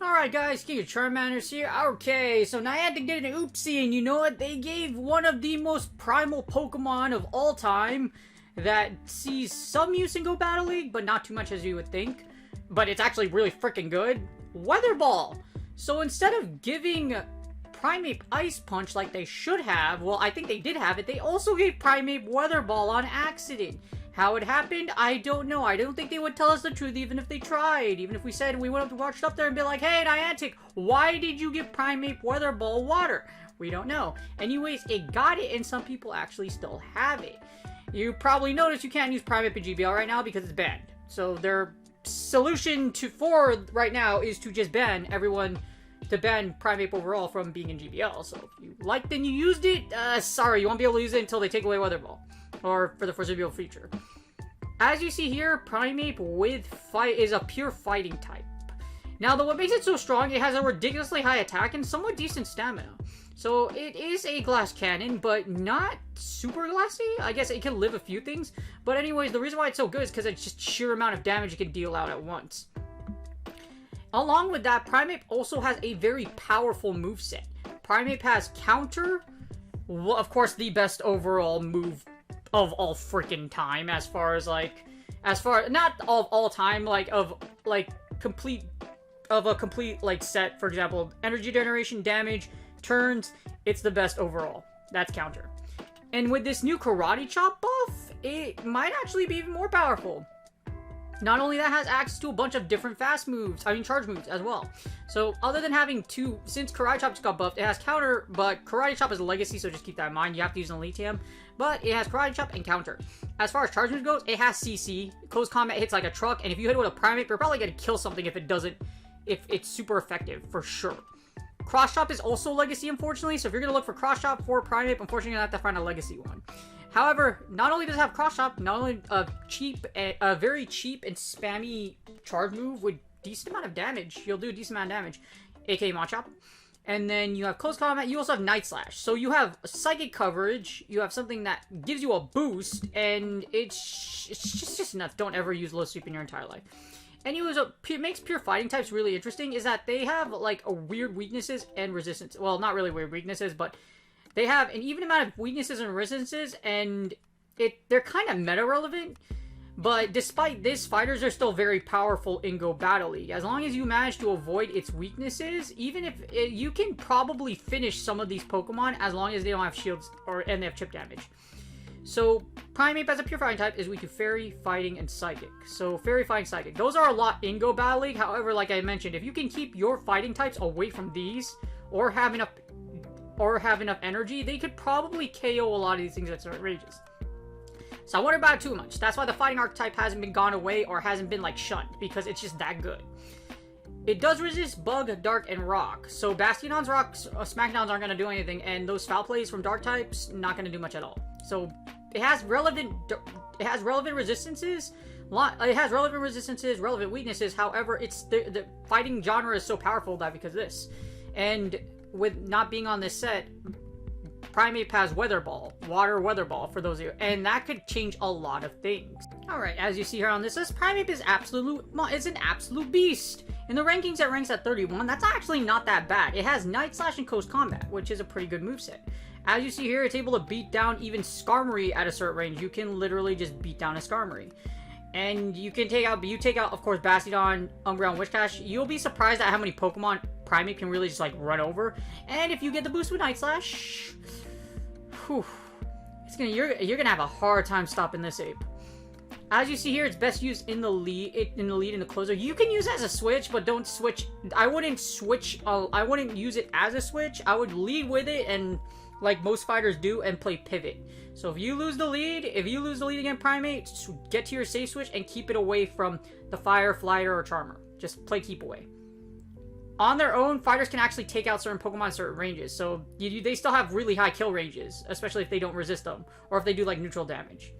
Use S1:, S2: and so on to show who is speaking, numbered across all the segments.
S1: Alright guys, King of Charmanders here. Okay, so Niantic did an oopsie, and you know what? They gave one of the most primal Pokemon of all time that sees some use in Go Battle League, but not too much as you would think. But it's actually really freaking good. Weather Ball! So instead of giving Primeape Ice Punch like they should have, well, I think they did have it, they also gave Primeape Weather Ball on accident. How it happened, I don't know. I don't think they would tell us the truth even if they tried. Even if we said we went up to watch up there and be like, hey, Niantic, why did you give Primeape Weather Ball water? We don't know. Anyways, it got it, and some people actually still have it. You probably noticed you can't use Primeape in GBL right now because it's banned. So their solution for right now is to just ban everyone, to ban Primeape overall from being in GBL. So if you liked and you used it, sorry, you won't be able to use it until they take away Weather Ball. Or for the foreseeable future. As you see here, Primeape with fight is a pure fighting type. Now, what makes it so strong, it has a ridiculously high attack and somewhat decent stamina. So it is a glass cannon, but not super glassy. I guess it can live a few things. But anyways, the reason why it's so good is because it's just sheer amount of damage it can deal out at once. Along with that, Primeape also has a very powerful moveset. Primeape has Counter, well, of course, the best overall move of all freaking time, as far as not of all time, complete set. For example, energy generation, damage, turns, it's the best overall. That's Counter. And with this new Karate Chop buff, it might actually be even more powerful. Not only that, has access to a bunch of different charge moves as well. So other than having two, since Karate Chop just got buffed, it has Counter, but Karate Chop is a legacy, so just keep that in mind. You have to use an Elite TM, but it has Karate Chop and Counter. As far as charge moves goes, it has CC. Close combat hits like a truck, and if you hit it with a Primeape, you're probably going to kill something if it's super effective, for sure. Cross Chop is also legacy, unfortunately, so if you're going to look for Cross Chop for Primeape, unfortunately you're going to have to find a legacy one. However, not only does it have Cross Chop, not only a very cheap and spammy charge move with decent amount of damage. You'll do a decent amount of damage, aka Machop. And then you have Close Combat, you also have Night Slash. So you have Psychic coverage, you have something that gives you a boost, and it's just enough. Don't ever use Low Sweep in your entire life. Anyways, what makes pure fighting types really interesting is that they have, like, a weird weaknesses and resistance. Well, not really weird weaknesses, but they have an even amount of weaknesses and resistances, and they're kind of meta-relevant. But despite this, fighters are still very powerful in Go Battle League. As long as you manage to avoid its weaknesses, even if you can probably finish some of these Pokemon as long as they don't have shields and they have chip damage. So Primeape as a pure fighting type is weak to Fairy, Fighting, and Psychic. So Fairy, Fighting, Psychic. Those are a lot in Go Battle League. However, like I mentioned, if you can keep your fighting types away from these, or have enough energy, they could probably KO a lot of these things at certain ranges. So I wonder about it too much. That's why the fighting archetype hasn't been gone away or hasn't been, like, shunned, because it's just that good. It does resist Bug, Dark, and Rock. So Bastion's Rocks, Smackdowns aren't going to do anything, and those Foul Plays from Dark types, not going to do much at all. So it has relevant resistances. It has relevant resistances, relevant weaknesses. However, it's the fighting genre is so powerful that because of this. And with not being on this set, Primeape has Weather Ball, Water Weather Ball, for those of you, and that could change a lot of things. Alright, as you see here on this list, Primeape is an absolute beast. In the rankings, it ranks at 31. That's actually not that bad. It has Night Slash and Close Combat, which is a pretty good moveset. As you see here, it's able to beat down even Skarmory at a certain range. You can literally just beat down a Skarmory. And you can take out, of course, Bastiodon, Umbreon, Whiscash. You'll be surprised at how many Pokemon Primeape can really just, like, run over. And if you get the boost with Night Slash, whew, you're gonna have a hard time stopping this ape. As you see here, it's best used in the lead, in the closer. You can use it as a switch, but don't switch. I wouldn't switch. I wouldn't use it as a switch. I would lead with it and like most fighters do, and play pivot. So if you lose the lead against Primeape, get to your safe switch and keep it away from the Fire, Flighter, or Charmer. Just play keep away. On their own, fighters can actually take out certain Pokemon in certain ranges, so they still have really high kill ranges, especially if they don't resist them, or if they do like neutral damage.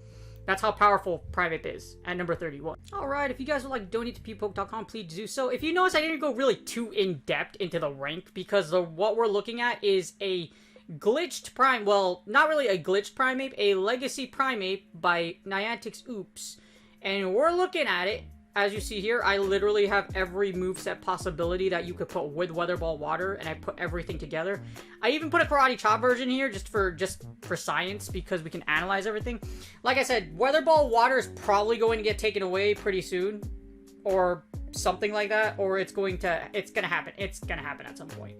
S1: That's how powerful Primeape is at number 31. Alright, if you guys would like to donate to ppoke.com, please do so. If you notice, I didn't go really too in-depth into the rank, because what we're looking at is a glitched well, not really a glitched Primeape, a legacy Primeape by Niantic's Oops. And we're looking at it. As you see here, I literally have every moveset possibility that you could put with Weather Ball Water, and I put everything together. I even put a Karate Chop version here just for science, because we can analyze everything. Like I said, Weather Ball Water is probably going to get taken away pretty soon, or something like that, or it's gonna happen. It's gonna happen at some point.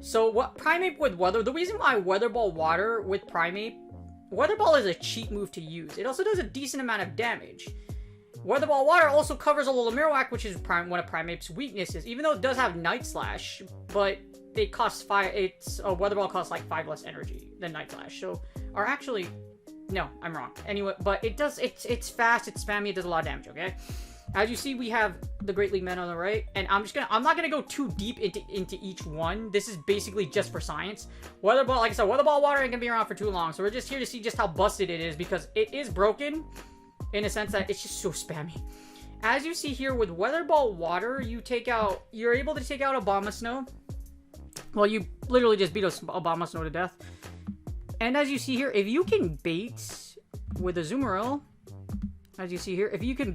S1: So what Primeape with Weather, the reason why Weather Ball Water with Primeape, Weather Ball is a cheap move to use. It also does a decent amount of damage. Weather Ball Water also covers a little Marowak, which is one of Primeape's weaknesses, even though it does have Night Slash, but it costs 5, a Weather Ball costs like 5 less energy than Night Slash, so, or actually, no, I'm wrong. Anyway, but it does, it's fast, it's spammy, it does a lot of damage, okay? As you see, we have the Great League Men on the right, and I'm not gonna go too deep into each one. This is basically just for science. Weather Ball, like I said, Weather Ball Water ain't gonna be around for too long, so we're just here to see just how busted it is, because it is broken, in a sense that it's just so spammy. As you see here with Weather Ball Water, you're able to take out Abomasnow. Well, you literally just beat Abomasnow to death. And as you see here, if you can bait with a Azumarill, as you see here, if you can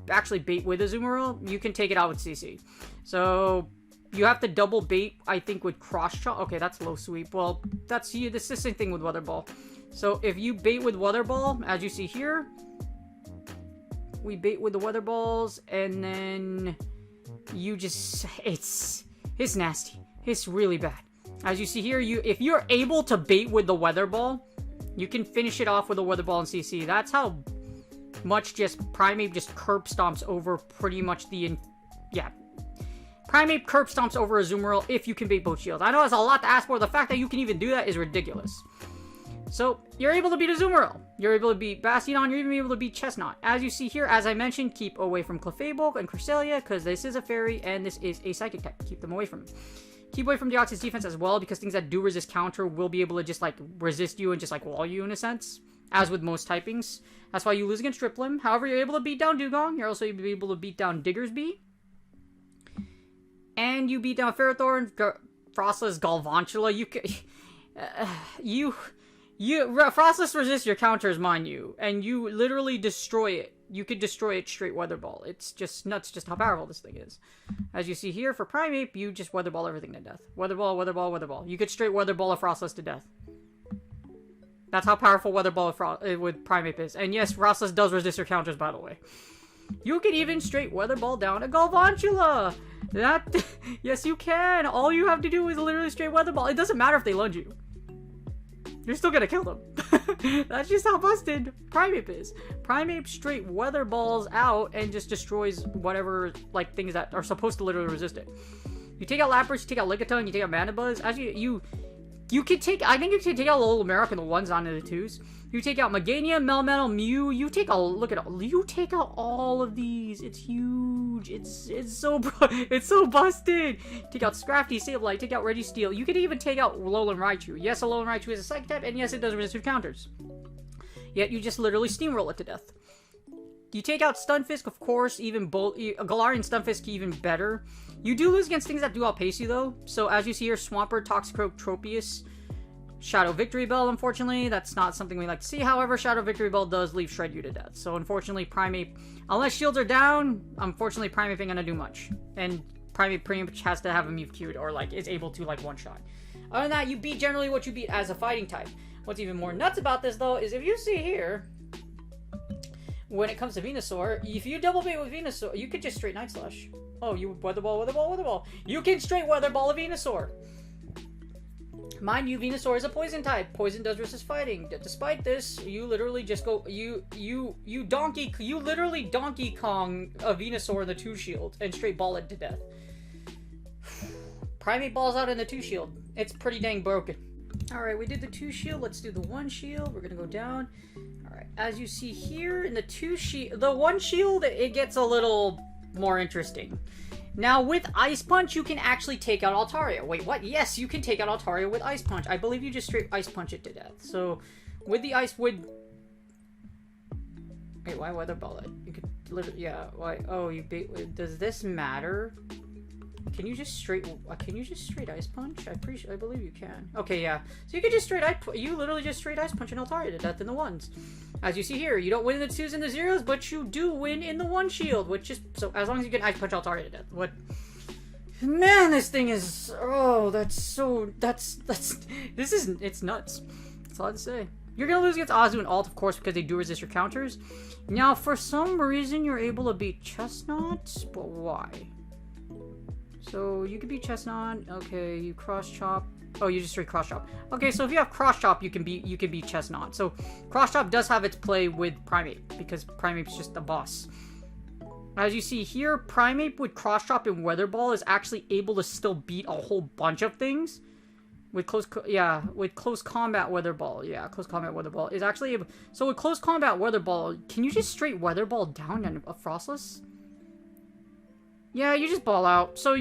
S1: actually bait with a Azumarill, you can take it out with CC. So you have to double bait, I think, with Cross Chop. Okay, that's low sweep. Well, that's the same thing with Weather Ball. So if you bait with Weather Ball, as you see here, we bait with the Weather Balls, and then you just, it's nasty. It's really bad. As you see here, if you're able to bait with the Weather Ball, you can finish it off with a Weather Ball and CC. That's how much just Primeape just curb stomps over pretty much Primeape curb stomps over Azumarill if you can bait both shields. I know that's a lot to ask for. The fact that you can even do that is ridiculous. So, you're able to beat Azumarill. You're able to beat Bastiodon. You're even able to beat Chestnut. As you see here, as I mentioned, keep away from Clefable and Cresselia, because this is a fairy and this is a psychic type. Keep them away from it. Keep away from Deoxys defense as well, because things that do resist counter will be able to just, like, resist you and just, like, wall you in a sense, as with most typings. That's why you lose against Driplim. However, you're able to beat down Dugong. You're also able to beat down Diggersby. And you beat down Ferrothorn, Frostless, Galvantula. Frostless resists your counters, mind you, and you literally destroy it. You could destroy it straight Weather Ball. It's just nuts just how powerful this thing is. As you see here, for Primeape, you just Weather Ball everything to death. Weather Ball, Weather Ball, Weather Ball. You could straight Weather Ball a Frostless to death. That's how powerful Weather Ball with Primeape is. And yes, Frostless does resist your counters, by the way. You could even straight Weather Ball down a Galvantula! Yes, you can! All you have to do is literally straight Weather Ball. It doesn't matter if they lunge you. You're still gonna kill them. That's just how busted Primeape is. Primeape straight Weather Balls out and just destroys whatever, like, things that are supposed to literally resist it. You take out Lapras, you take out Lickitung, you take out Mandibuzz. As you can take, I think you can take out Little America and the 1s onto the 2s. You take out Meganium, Melmetal, Mew. You take a look at all. You take out all of these. It's huge. It's so busted. Take out Scrafty, Sableye. Take out Registeel. You can even take out Alolan Raichu. Yes, Alolan Raichu is a Psychic type, and yes, it does resist your counters. Yet you just literally steamroll it to death. You take out Stunfisk, of course. Even Galarian Stunfisk even better. You do lose against things that do outpace you, though. So as you see here, Swampert, Toxicroak, Tropius. Shadow Victory Bell, unfortunately, that's not something we like to see. However, Shadow Victory Bell does leave Shred you to death. So, unfortunately, Primeape, unless shields are down, unfortunately, Primeape ain't gonna do much. And Primeape pretty much has to have a move queued or, like, is able to, like, one-shot. Other than that, you beat generally what you beat as a fighting type. What's even more nuts about this, though, is if you see here, when it comes to Venusaur, if you double bait with Venusaur, you could just straight Night Slash. Oh, you Weather Ball, Weather Ball, Weather Ball. You can straight Weather Ball a Venusaur. Mind you, Venusaur is a poison type. Poison does resist fighting. Despite this, you literally just go, you literally Donkey Kong a Venusaur in the 2 shield and straight ball it to death. Primeape balls out in the 2 shield. It's pretty dang broken. Alright, we did the 2 shield. Let's do the 1 shield. We're gonna go down. Alright, as you see here in the 2 shield, the 1 shield, it gets a little more interesting. Now, with Ice Punch, you can actually take out Altaria. Wait, what? Yes, you can take out Altaria with Ice Punch. I believe you just straight Ice Punch it to death. So, with the Ice, Wait, why Weather Ball it? You could literally, yeah, why? Oh, you bait, does this matter? Can you just straight Ice Punch? I believe you can. Okay, yeah. So you could just you literally just straight Ice Punch an Altaria to death in the 1s. As you see here, you don't win in the 2s and the 0s, but you do win in the 1 shield, which is, so as long as you can Ice Punch Altaria to death. What? Man, this thing is, oh, it's nuts. That's all I have to say. You're gonna lose against Azu and Alt, of course, because they do resist your counters. Now, for some reason, you're able to beat Chestnut, but why? So, you can beat Chestnut. Okay, you cross chop. Oh, you just straight cross chop. Okay, so if you have cross chop, you can beat Chestnut. So, cross chop does have its play with Primeape, because Primeape's just a boss. As you see here, Primeape with cross chop and Weather Ball is actually able to still beat a whole bunch of things. With close combat Weather Ball. Yeah, close combat Weather Ball is actually able. So with close combat Weather Ball, can you just straight Weather Ball down and a Frostless? Yeah, you just ball out. So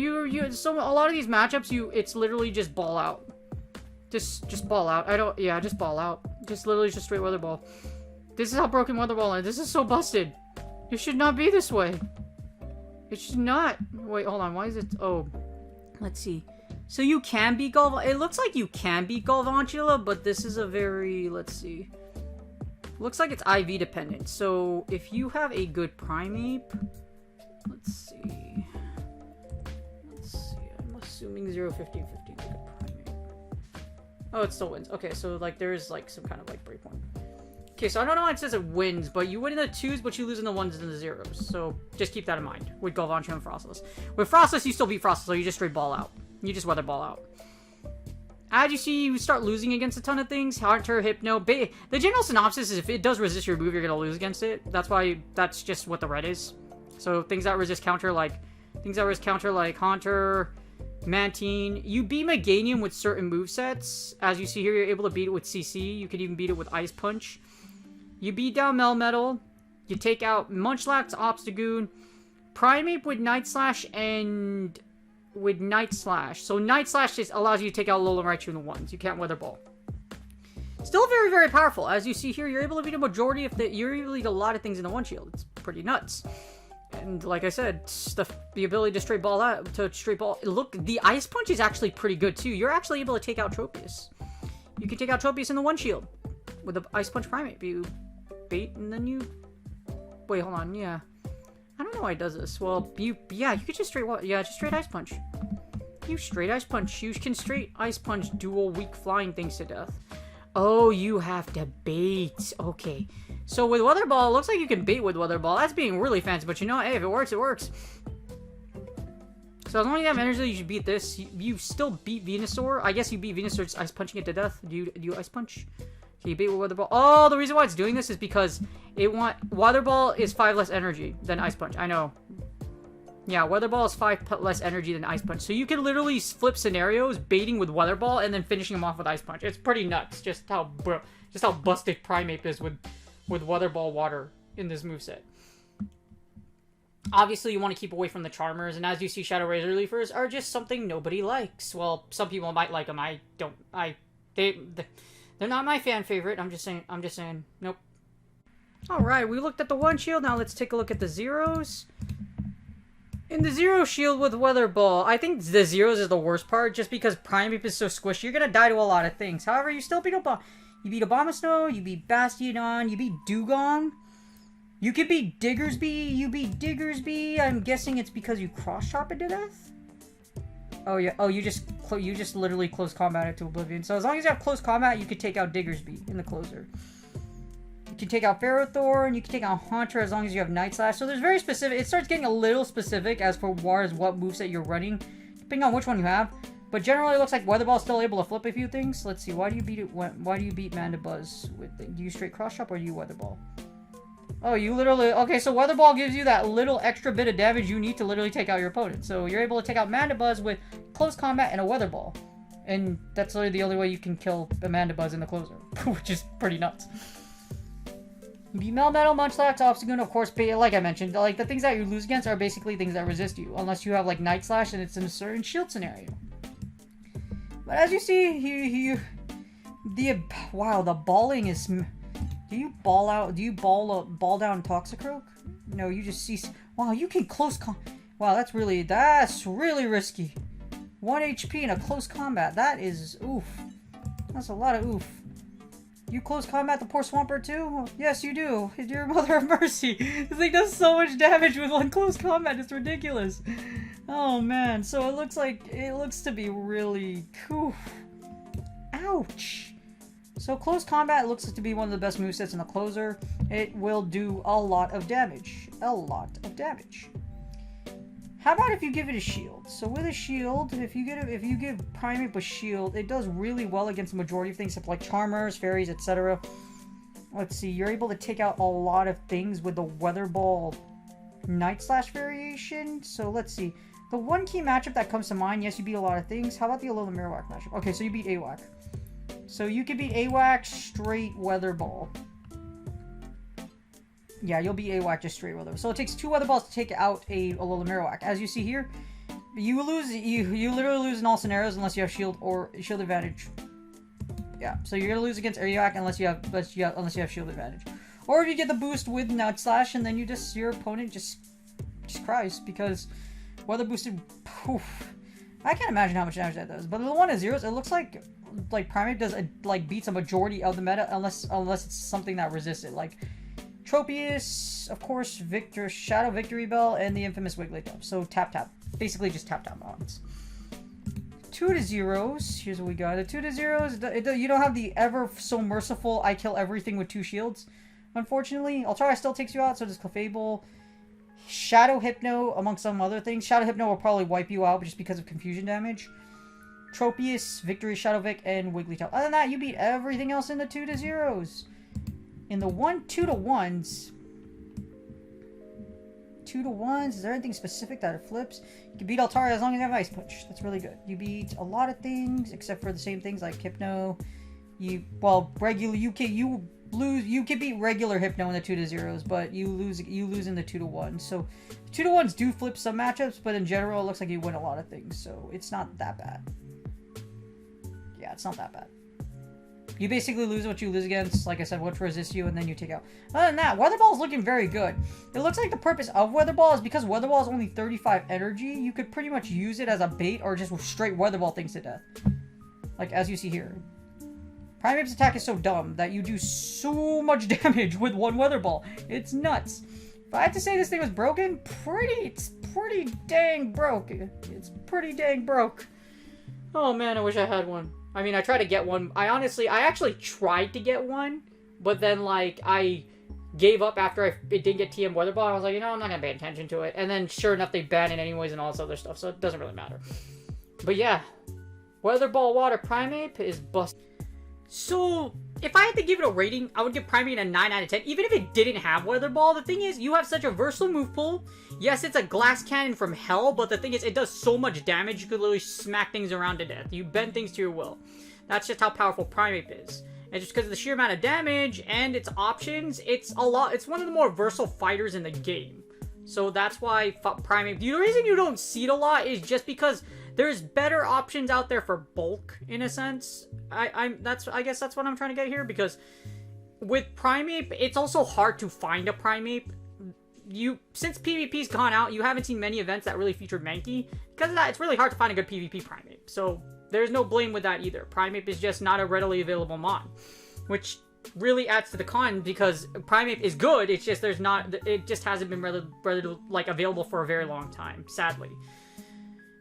S1: so a lot of these matchups, it's literally just ball out. Just ball out. Just ball out. Just literally just straight Weather Ball. This is how broken Weather Ball is. This is so busted. It should not be this way. It should not. Wait, hold on. Why is it? Oh, let's see. So you can beat it looks like you can beat Galvantula, but this is a very, let's see. Looks like it's IV dependent. So if you have a good Primeape, let's see. I'm assuming 0, 15, 15 like a Primeape. Oh, it still wins. Okay, so like there is like some kind of like breakpoint. Okay, so I don't know why it says it wins, but you win in the 2s, but you lose in the 1s and the 0s. So just keep that in mind with Galvantula and Frostless. With Frostless, you still beat Frostless, so you just straight ball out. You just Weather Ball out. As you see, you start losing against a ton of things. Hunter, Hypno. The general synopsis is if it does resist your move, you're going to lose against it. That's just what the red is. So things that resist counter like Haunter, Mantine. You beat Meganium with certain movesets. As you see here, you're able to beat it with CC. You can even beat it with Ice Punch. You beat down Melmetal. You take out Munchlax, Obstagoon, Primeape with Night Slash, and with Night Slash. So Night Slash just allows you to take out Alolan Raichu in the 1s. You can't Weather Ball. Still very, very powerful. As you see here, you're able to beat a majority of you're able to beat a lot of things in the 1 shield. It's pretty nuts. And like I said, the ability to straight ball out, look, the Ice Punch is actually pretty good too. You're actually able to take out Tropius. You can take out Tropius in the 1 shield with the Ice Punch Primeape. You bait and then you, wait, hold on, yeah. I don't know why it does this. Well, you could just straight Ice Punch. You straight Ice Punch. You can straight Ice Punch dual weak flying things to death. Oh, you have to bait. Okay. So with Weather Ball, it looks like you can bait with Weather Ball. That's being really fancy, but you know, hey, if it works, it works. So as long as you have energy, you should beat this. You still beat Venusaur. I guess you beat Venusaur just Ice Punching it to death. Do you Ice Punch? So you beat with Weather Ball. Oh, the reason why it's doing this is because Weather Ball is 5 less energy than Ice Punch. I know. Yeah, Weather Ball is 5 less energy than Ice Punch. So you can literally flip scenarios, baiting with Weather Ball and then finishing them off with Ice Punch. It's pretty nuts, just how busted Primeape is with Weather Ball Water in this moveset. Obviously, you want to keep away from the Charmers, and as you see, Shadow Razor Leafers are just something nobody likes. Well, some people might like them. I don't. They're not my fan favorite. I'm just saying. Nope. Alright, we looked at the 1 shield. Now let's take a look at the 0s. In the 0 shield with Weather Ball, I think the 0s is the worst part, just because Primeape is so squishy. You're gonna die to a lot of things. However, you still beat You beat Abomasnow, you beat Bastiodon, you beat Dugong. You can beat Diggersby, you beat Diggersby. I'm guessing it's because you cross-chop it to death? Oh, yeah. Oh, you just literally close combat it to oblivion. So as long as you have close combat, you can take out Diggersby in the closer. You can take out Ferrothorn, you can take out Haunter as long as you have Night Slash. So there's very specific. It starts getting a little specific as far as what moveset you're running, depending on which one you have. But generally, it looks like Weather Ball's still able to flip a few things. Let's see. Why do you beat it? Why do you beat Mandibuzz with? Do you straight cross chop or do you Weather Ball? Oh, you literally... Okay, so Weather Ball gives you that little extra bit of damage you need to literally take out your opponent. So you're able to take out Mandibuzz with close combat, and a Weather Ball. And that's literally the only way you can kill Amanda Buzz in the closer, which is pretty nuts. You beat Melmetal, Munchlax, Obstagoon, of course, like I mentioned, like, the things that you lose against are basically things that resist you, unless you have, like, Night Slash and it's in a certain shield scenario. But as you see, wow, the balling is... Do you ball down Toxicroak? No, you just see... Wow, you can close wow, that's really risky. 1 HP in a close combat. That is oof. That's a lot of oof. You close combat the poor Swampert too? Yes, you do. Dear Mother of Mercy. This thing does so much damage with one close combat. It's ridiculous. Oh man. So it looks to be really oof. Ouch. So close combat looks to be one of the best movesets in the closer. It will do a lot of damage. A lot of damage. How about if you give it a shield? So with a shield, if you give Primeape a shield, it does really well against the majority of things, except like Charmers, Fairies, etc. Let's see, you're able to take out a lot of things with the Weather Ball Night Slash variation. So let's see. The one key matchup that comes to mind, yes, you beat a lot of things. How about the Alola Marowak matchup? Okay, so you beat AWAC. So you could beat AWAC straight Weather Ball. Yeah, you'll beat AWAC just straight Weather. So it takes 2 Weather Balls to take out a Alola Marowak. As you see here, you literally lose in all scenarios unless you have shield or shield advantage. Yeah, so you're gonna lose against AWAC unless you have shield advantage. Or if you get the boost with Night Slash, and then your opponent just cries because Weather boosted. Poof. I can't imagine how much damage that does. But the 1-0s, it looks like Primeape does beats a majority of the meta unless it's something that resists it, like Tropius, of course, Shadow Victory Bell, and the infamous Wigglytuff. So tap. Basically just tap mons. 2-0s. Here's what we got. The 2-0s, you don't have the ever so merciful I kill everything with 2 shields. Unfortunately, Ultra still takes you out, so does Clefable. Shadow Hypno, among some other things. Shadow Hypno will probably wipe you out just because of confusion damage. Tropius, Victory, Shadow Vic, and Wigglytuff. Other than that, you beat everything else in the 2-0s. In the 2-1s, is there anything specific that it flips? You can beat Altaria as long as you have Ice Punch. That's really good. You beat a lot of things, except for the same things like Hypno. You can beat regular Hypno in the 2-0s, but you lose in the 2-1. So 2-1s do flip some matchups, but in general, it looks like you win a lot of things. So it's not that bad. Yeah, it's not that bad. You basically lose what you lose against, like I said, what resists you, and then you take out. Other than that, Weather Ball is looking very good. It looks like the purpose of Weather Ball is because Weather Ball is only 35 energy, you could pretty much use it as a bait or just straight Weather Ball things to death. Like, as you see here. Primeape's attack is so dumb that you do so much damage with 1 Weather Ball. It's nuts. If I had to say this thing was broken, it's pretty dang broke. It's pretty dang broke. Oh man, I wish I had one. I mean, I tried to get one. I actually tried to get one, but then, like, I gave up after it didn't get TM Weather Ball. I was like, you know, I'm not gonna pay attention to it. And then, sure enough, they banned it anyways and all this other stuff, so it doesn't really matter. But yeah, Weather Ball Water Primeape is busted. So, if I had to give it a rating, I would give Primeape a 9 out of 10. Even if it didn't have Weather Ball, the thing is, you have such a versatile move pool. Yes, it's a glass cannon from hell, but the thing is, it does so much damage, you could literally smack things around to death. You bend things to your will. That's just how powerful Primeape is. And just because of the sheer amount of damage and its options, it's one of the more versatile fighters in the game. So that's why Primeape, the reason you don't see it a lot is just because there's better options out there for bulk, in a sense. I guess that's what I'm trying to get here, because with Primeape, it's also hard to find a Primeape. Since PvP's gone out, you haven't seen many events that really featured Mankey. Because of that, it's really hard to find a good PvP Primeape. So there's no blame with that either. Primeape is just not a readily available mon, which really adds to the con, because Primeape is good. It's just it just hasn't been readily like available for a very long time, sadly.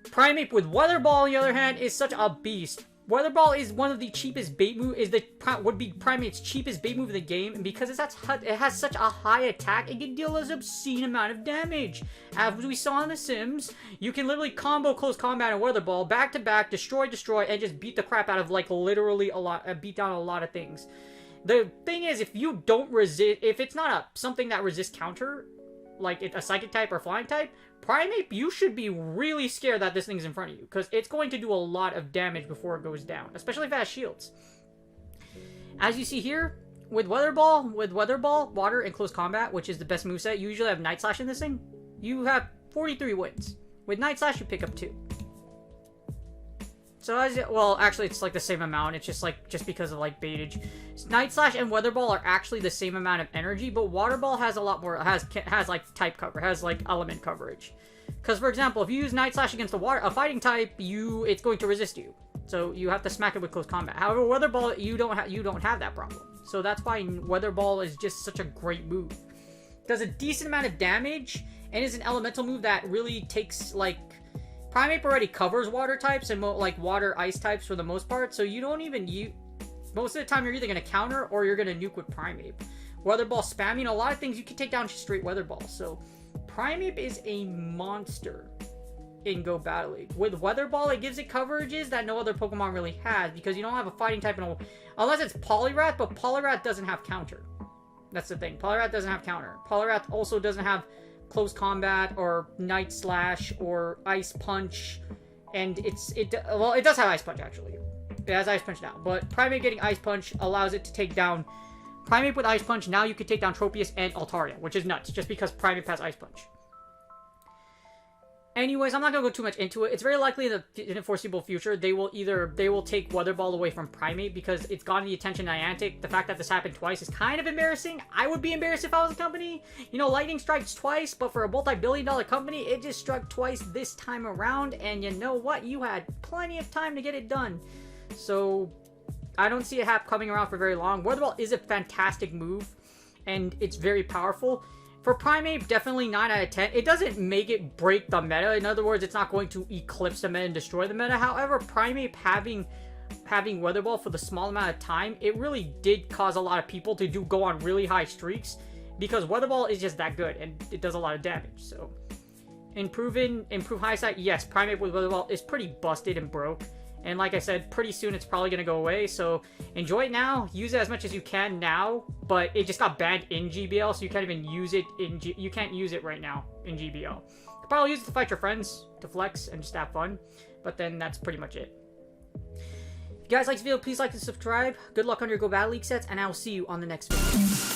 S1: Primeape with Weather Ball, on the other hand, is such a beast. Weather Ball is one of the cheapest bait move. Would be Primeape's cheapest bait move of the game, and because it has such a high attack, it can deal an obscene amount of damage. As we saw in The Sims, you can literally combo close combat and Weather Ball back to back, destroy, and just beat the crap out of like literally beat down a lot of things. The thing is, if you don't resist, if it's not something that resists counter, like a Psychic type or Flying type, Primeape, you should be really scared that this thing's in front of you, because it's going to do a lot of damage before it goes down, especially if it has shields. As you see here, with Weather Ball, Water, and Close Combat, which is the best moveset, you usually have Night Slash in this thing, you have 43 wins. With Night Slash, you pick up 2. So well, actually, it's like the same amount. It's just because of like baitage. Night Slash and Weather Ball are actually the same amount of energy, but Water Ball has a lot more. Has like type cover, has like element coverage. Because for example, if you use Night Slash against a fighting type, it's going to resist you. So you have to smack it with Close Combat. However, Weather Ball, you don't have that problem. So that's why Weather Ball is just such a great move. Does a decent amount of damage and is an elemental move that really takes like. Primeape already covers water types and like water ice types for the most part, so you don't even most of the time you're either going to counter or you're going to nuke with Primeape. Weather Ball spamming, a lot of things you can take down just straight Weather Ball. So Primeape is a monster in Go Battle League. With Weather Ball, it gives it coverages that no other Pokemon really has, because you don't have a fighting type unless it's Poliwrath, but Poliwrath doesn't have counter. That's the thing. Poliwrath doesn't have counter. Poliwrath also doesn't have Close Combat or Night Slash or Ice Punch, and it does have Ice Punch actually. It has Ice Punch now, but Primeape getting Ice Punch allows it to take down Primeape with Ice Punch. Now you can take down Tropius and Altaria, which is nuts just because Primeape has Ice Punch. Anyways, I'm not going to go too much into it. It's very likely in the foreseeable future, they will take Weather Ball away from Primeape because it's gotten the attention of Niantic. The fact that this happened twice is kind of embarrassing. I would be embarrassed if I was a company. You know, lightning strikes twice, but for a multi-billion-dollar company, it just struck twice this time around. And you know what? You had plenty of time to get it done. So, I don't see it coming around for very long. Weather Ball is a fantastic move, and it's very powerful. For Primeape, definitely 9 out of 10. It doesn't make it break the meta. In other words, it's not going to eclipse the meta and destroy the meta. However, Primeape having Weather Ball for the small amount of time, it really did cause a lot of people to go on really high streaks, because Weather Ball is just that good and it does a lot of damage. So, improve high side, yes, Primeape with Weather Ball is pretty busted and broke. And like I said, pretty soon it's probably going to go away. So enjoy it now. Use it as much as you can now. But it just got banned in GBL, so you can't even use it you can't use it right now in GBL. You can probably use it to fight your friends, to flex, and just have fun. But then that's pretty much it. If you guys like this video, please like and subscribe. Good luck on your Go Battle League sets, and I will see you on the next video.